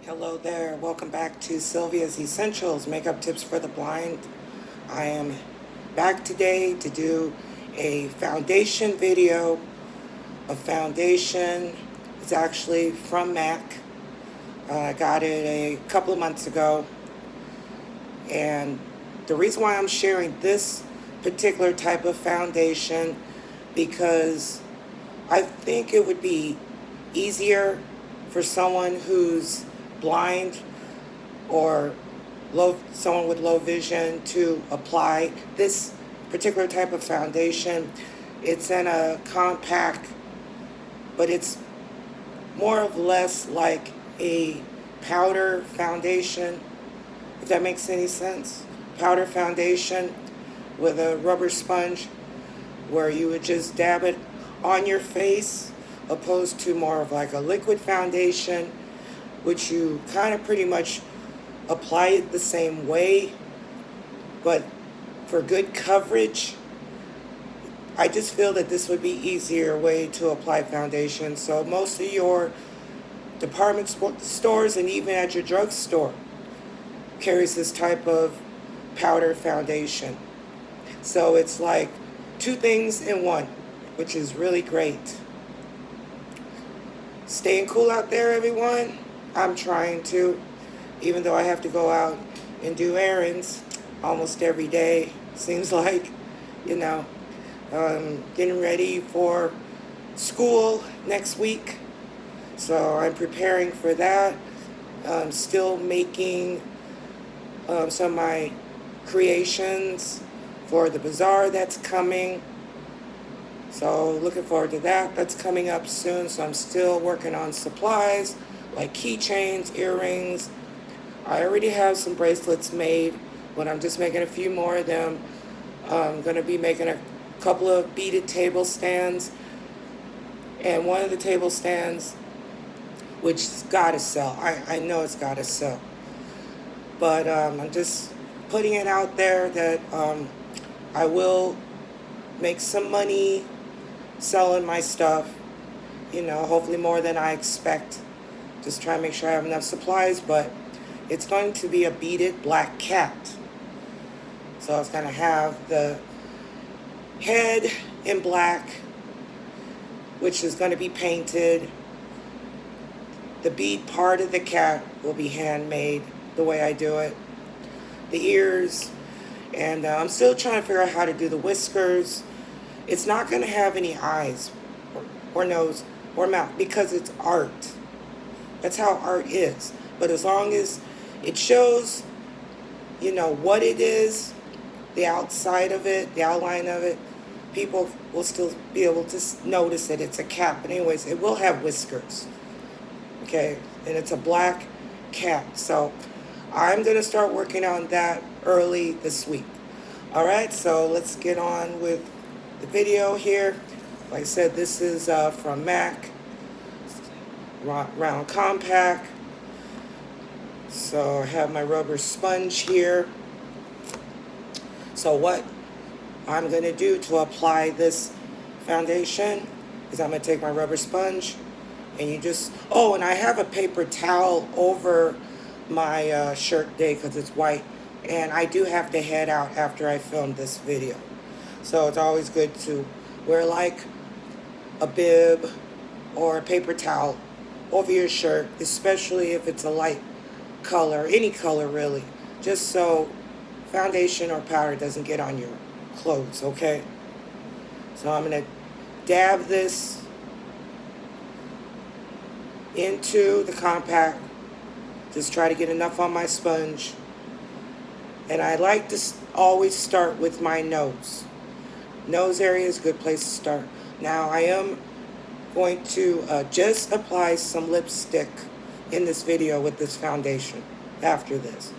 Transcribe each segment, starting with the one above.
Hello there. Welcome back to Sylvia's Essentials Makeup Tips for the Blind. I am back today to do a foundation video. A foundation is actually from MAC. I got it a couple of months ago. And the reason why I'm sharing this particular type of foundation, because I think it would be easier for someone who's blind or someone with low vision to apply this particular type of foundation. It's in a compact, but it's more or less like a powder foundation, if that makes any sense. Powder foundation with a rubber sponge where you would just dab it on your face, opposed to more of like a liquid foundation, which you kind of pretty much apply it the same way, but for good coverage, I just feel that this would be easier way to apply foundation. So most of your department stores and even at your drugstore carries this type of powder foundation. So it's like two things in one, which is really great. Staying cool out there, everyone. I'm trying to, even though I have to go out and do errands almost every day, seems like, getting ready for school next week. So I'm preparing for that. I'm still making some of my creations for the bazaar that's coming. So looking forward to that. That's coming up soon. So I'm still working on supplies like keychains, earrings. I already have some bracelets made, but I'm just making a few more of them. I'm going to be making a couple of beaded table stands. And one of the table stands, which's got to sell. I know it's got to sell. But I'm just putting it out there that I will make some money selling my stuff, hopefully more than I expect. Just try to make sure I have enough supplies, but it's going to be a beaded black cat. So it's going to have the head in black, which is going to be painted. The bead part of the cat will be handmade the way I do it. The ears, and I'm still trying to figure out how to do the whiskers. It's not going to have any eyes or nose or mouth because it's art. That's how art is. But as long as it shows, what it is, the outside of it, the outline of it, people will still be able to notice that it's a cat. But anyways, it will have whiskers. Okay, and it's a black cat. So I'm going to start working on that early this week. All right, so let's get on with the video here. Like I said, this is from MAC, round compact. So I have my rubber sponge here. So what I'm going to do to apply this foundation is I'm going to take my rubber sponge and and I have a paper towel over my shirt today because it's white, and I do have to head out after I film this video. So it's always good to wear like a bib or a paper towel over your shirt, especially if it's a light color, any color really, just so foundation or powder doesn't get on your clothes, okay? So I'm going to dab this into the compact. Just try to get enough on my sponge. And I like to always start with my nose. Nose area is a good place to start. Now I am going to just apply some lipstick in this video with this foundation after this.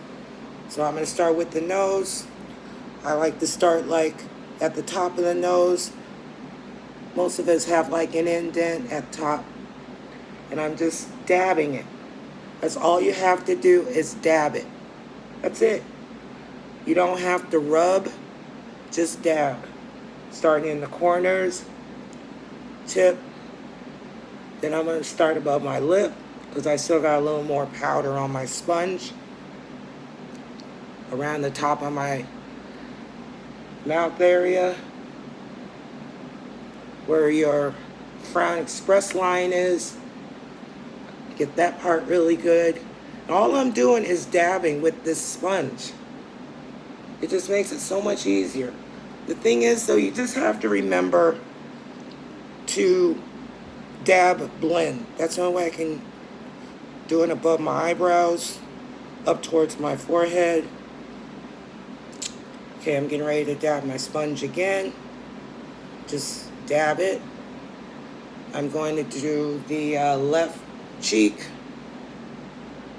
So I'm going to start with the nose. I like to start like at the top of the nose. Most of us have like an indent at top. And I'm just dabbing it. That's all you have to do is dab it. That's it. You don't have to rub, just dab. Starting in the corners, tip. Then I'm going to start above my lip because I still got a little more powder on my sponge around the top of my mouth area where your frown express line is. Get that part really good. And all I'm doing is dabbing with this sponge. It just makes it so much easier. The thing is, though, you just have to remember to dab blend. That's the only way I can do it above my eyebrows, up towards my forehead. Okay, I'm getting ready to dab my sponge again. Just dab it. I'm going to do the left cheek.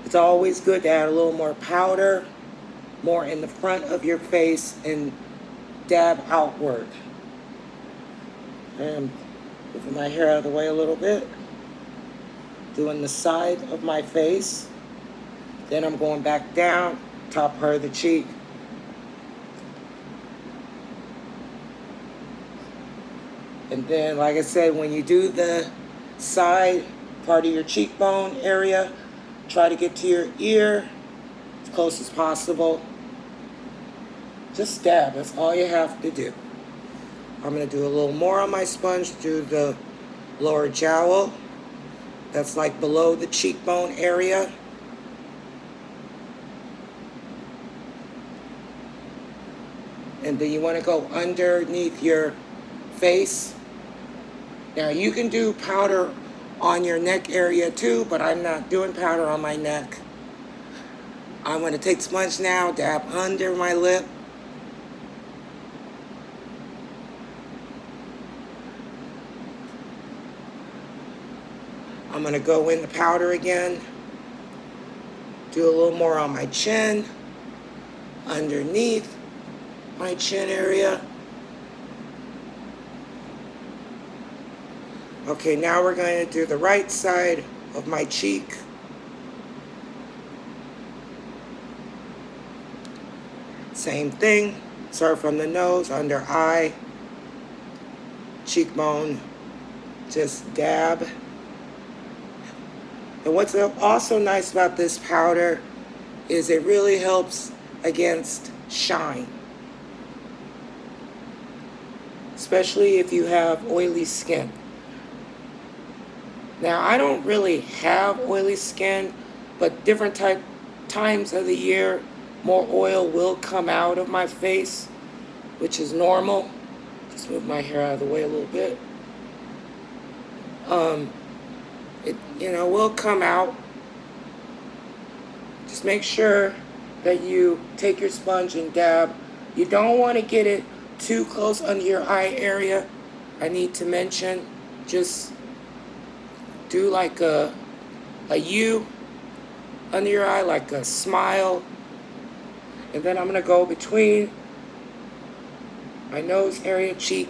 It's always good to add a little more powder, more in the front of your face, and dab outward. And moving my hair out of the way a little bit. Doing the side of my face. Then I'm going back down, top part of the cheek. And then, like I said, when you do the side part of your cheekbone area, try to get to your ear as close as possible. Just dab, that's all you have to do. I'm going to do a little more on my sponge, do the lower jowl. That's like below the cheekbone area. And then you want to go underneath your face. Now you can do powder on your neck area too, but I'm not doing powder on my neck. I'm going to take sponge now, dab under my lip. I'm going to go in the powder again. Do a little more on my chin, underneath my chin area. Okay, now we're going to do the right side of my cheek. Same thing. Start from the nose, under eye, cheekbone. Just dab. And what's also nice about this powder is it really helps against shine. Especially if you have oily skin. Now, I don't really have oily skin, but different times of the year, more oil will come out of my face, which is normal. Just move my hair out of the way a little bit. It will come out. Just make sure that you take your sponge and dab. You don't want to get it too close under your eye area. I need to mention, just do like a U under your eye, like a smile. And then I'm going to go between my nose area cheek,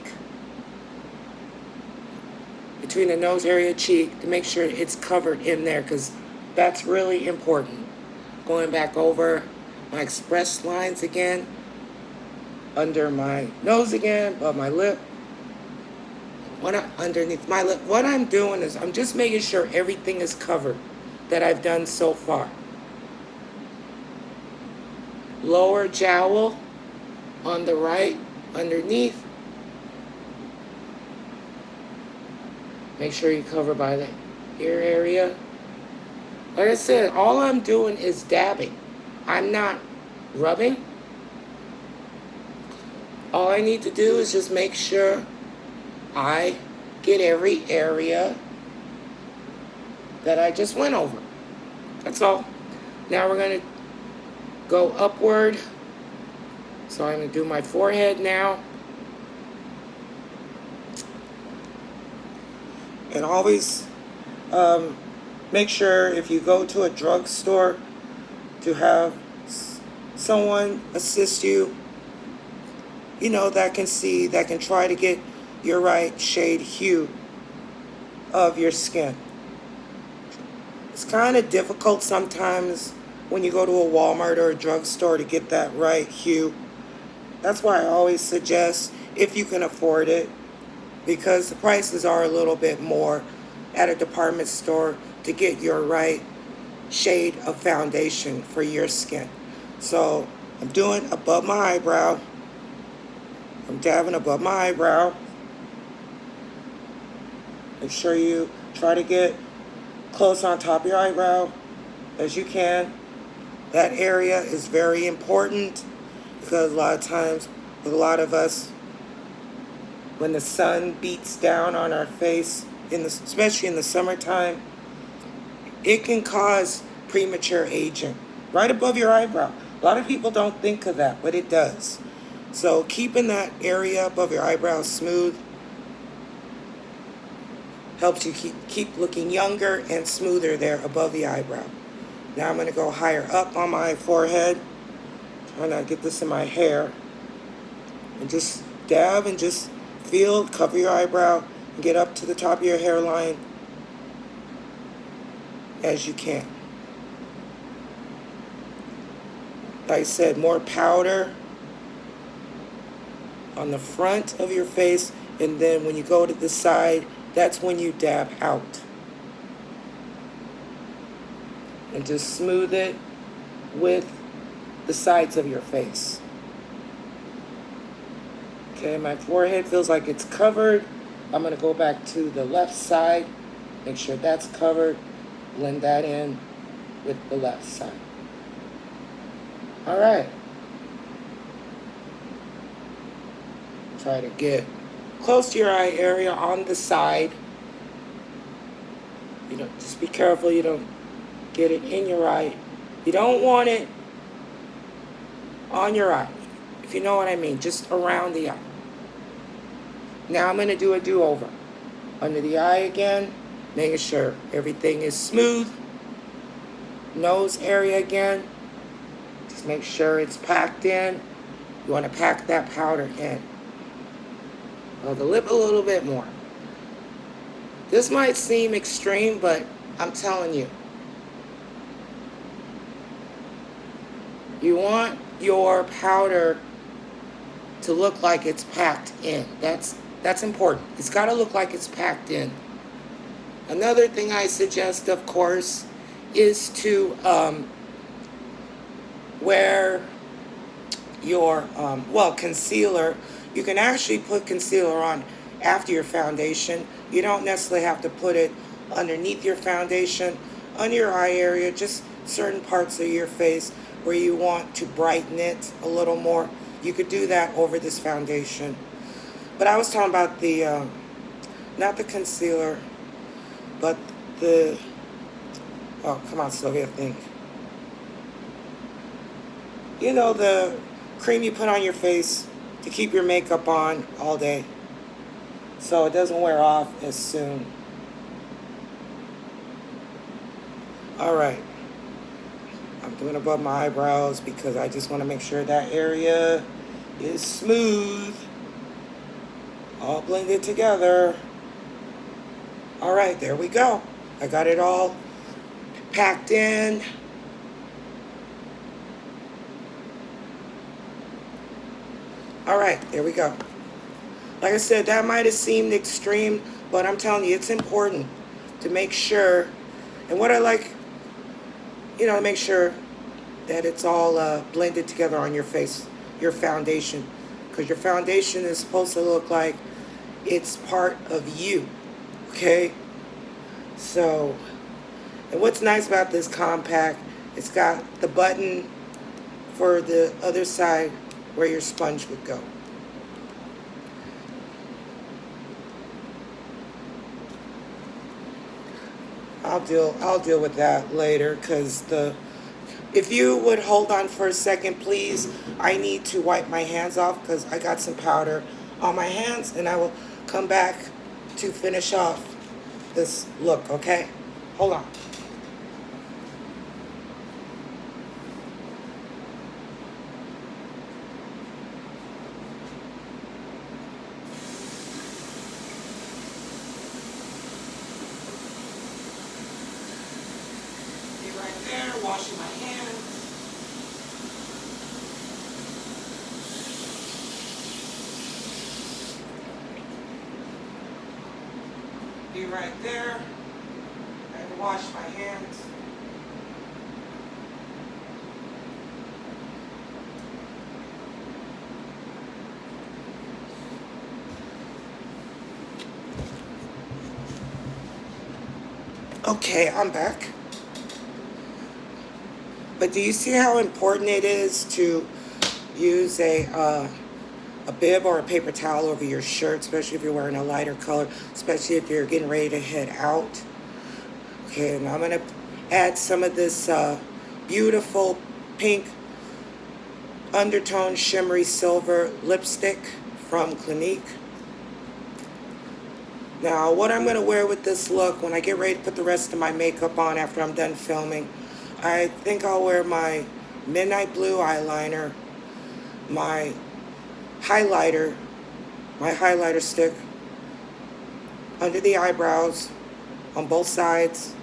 between the nose area cheek, to make sure it's covered in there, because that's really important. Going back over my express lines again, under my nose again, above my lip. Underneath my lip. What I'm doing is I'm just making sure everything is covered that I've done so far. Lower jowl on the right, underneath. Make sure you cover by the ear area. Like I said, all I'm doing is dabbing. I'm not rubbing. All I need to do is just make sure I get every area that I just went over. That's all. Now we're going to go upward. So I'm going to do my forehead now. And always make sure, if you go to a drugstore, to have someone assist you, that can see, that can try to get your right shade hue of your skin. It's kind of difficult sometimes when you go to a Walmart or a drugstore to get that right hue. That's why I always suggest, if you can afford it, because the prices are a little bit more at a department store to get your right shade of foundation for your skin. So I'm doing above my eyebrow. I'm dabbing above my eyebrow. Make sure you try to get close on top of your eyebrow as you can. That area is very important because a lot of times with a lot of us, when the sun beats down on our face, especially in the summertime, it can cause premature aging right above your eyebrow. A lot of people don't think of that, but it does. So keeping that area above your eyebrow smooth helps you keep looking younger and smoother there above the eyebrow. Now I'm going to go higher up on my forehead. Trying not to get this in my hair. And just dab and just feel, cover your eyebrow, and get up to the top of your hairline as you can. Like I said, more powder on the front of your face, and then when you go to the side, that's when you dab out. And just smooth it with the sides of your face. Okay, my forehead feels like it's covered. I'm going to go back to the left side, make sure that's covered, blend that in with the left side. All right. Try to get close to your eye area on the side. Just be careful you don't get it in your eye. You don't want it on your eye, if you know what I mean, just around the eye. Now I'm going to do a do-over. Under the eye again, making sure everything is smooth. Nose area again, just make sure it's packed in. You want to pack that powder in. Well, the lip a little bit more. This might seem extreme, but I'm telling you, you want your powder to look like it's packed in. That's important. It's got to look like it's packed in. Another thing I suggest, of course, is to wear your, concealer. You can actually put concealer on after your foundation. You don't necessarily have to put it underneath your foundation, under your eye area, just certain parts of your face where you want to brighten it a little more. You could do that over this foundation. But I was talking about the, not the concealer, but the, oh, come on, Sylvia, think. You know, the cream you put on your face to keep your makeup on all day so it doesn't wear off as soon. All right. I'm doing above my eyebrows because I just want to make sure that area is smooth. All blended together. All right, there we go. I got it all packed in. All right, there we go. Like I said, that might have seemed extreme, but I'm telling you, it's important to make sure. And what I like, to make sure that it's all blended together on your face, your foundation. Because your foundation is supposed to look like it's part of you, okay? So, and what's nice about this compact, it's got the button for the other side where your sponge would go. I'll deal with that later, because if you would hold on for a second, please. I need to wipe my hands off because I got some powder on my hands, and I will come back to finish off this look, okay? Hold on. Be right there, washing my hands. Be right there. wash my hands. Okay, I'm back. But do you see how important it is to use a bib or a paper towel over your shirt, especially if you're wearing a lighter color, especially if you're getting ready to head out? Okay, and I'm going to add some of this beautiful pink undertone shimmery silver lipstick from Clinique. Now, what I'm going to wear with this look when I get ready to put the rest of my makeup on after I'm done filming, I think I'll wear my midnight blue eyeliner, my highlighter stick under the eyebrows on both sides,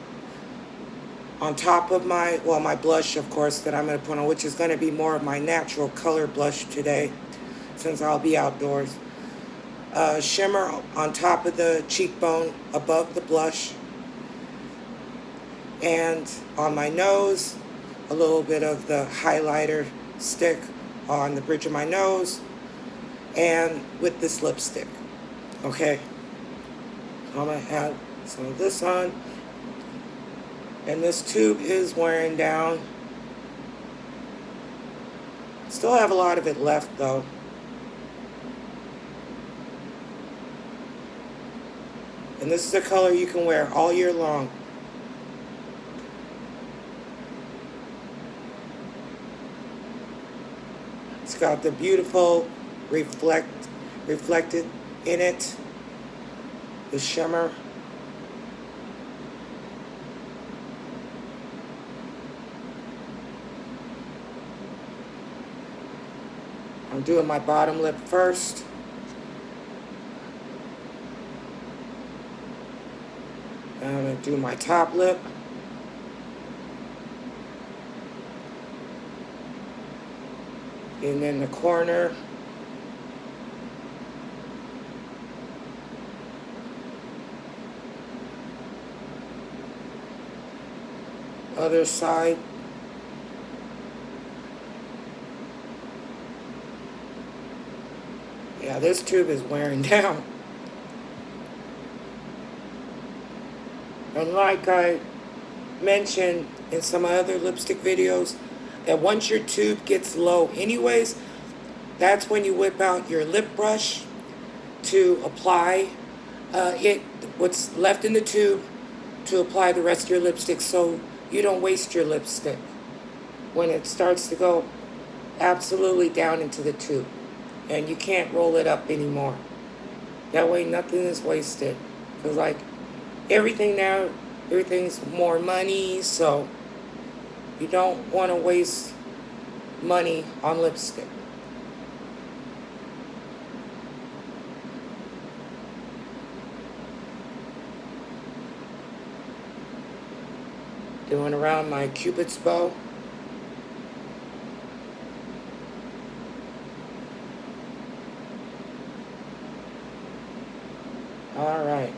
on top of my blush, of course, that I'm going to put on, which is going to be more of my natural color blush today since I'll be outdoors. Shimmer on top of the cheekbone above the blush, and on my nose a little bit of the highlighter stick on the bridge of my nose, and with this lipstick. Okay, so I'm going to add some of this on, and this tube is wearing down. Still have a lot of it left though. And this is a color you can wear all year long. It's got the beautiful reflected in it, the shimmer. I'm doing my bottom lip first. And I'm going to do my top lip. And then the corner. Other side. Yeah, this tube is wearing down. And like I mentioned in some other lipstick videos, that once your tube gets low anyways, that's when you whip out your lip brush to apply what's left in the tube, to apply the rest of your lipstick, so you don't waste your lipstick when it starts to go absolutely down into the tube and you can't roll it up anymore. That way nothing is wasted. Because like everything now, everything's more money, so you don't want to waste money on lipstick. Doing around my Cupid's bow. All right.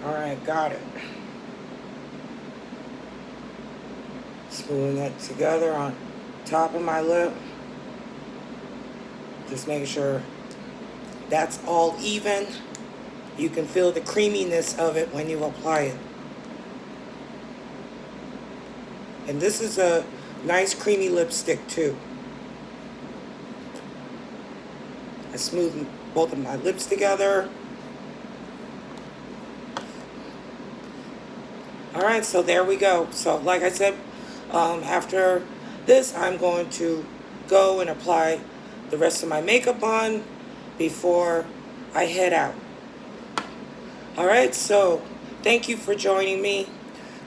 All right, got it. Smoothing that together on top of my lip. Just making sure that's all even. You can feel the creaminess of it when you apply it. And this is a nice creamy lipstick too. I smooth both of my lips together. Alright, so there we go. So like I said, after this I'm going to go and apply the rest of my makeup on before I head out. Alright, so thank you for joining me.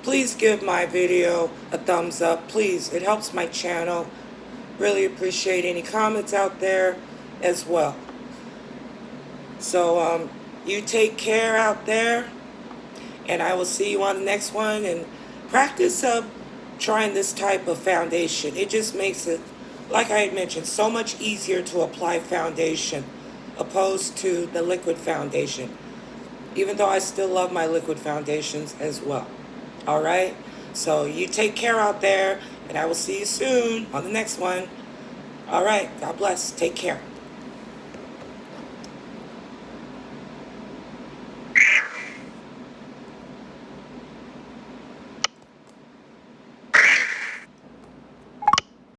Please give my video a thumbs up. Please, it helps my channel. Really appreciate any comments out there as well. So you take care out there, and I will see you on the next one. And practice trying this type of foundation. It just makes it, like I had mentioned, so much easier to apply foundation opposed to the liquid foundation, even though I still love my liquid foundations as well. All right? So you take care out there, and I will see you soon on the next one. All right. God bless. Take care.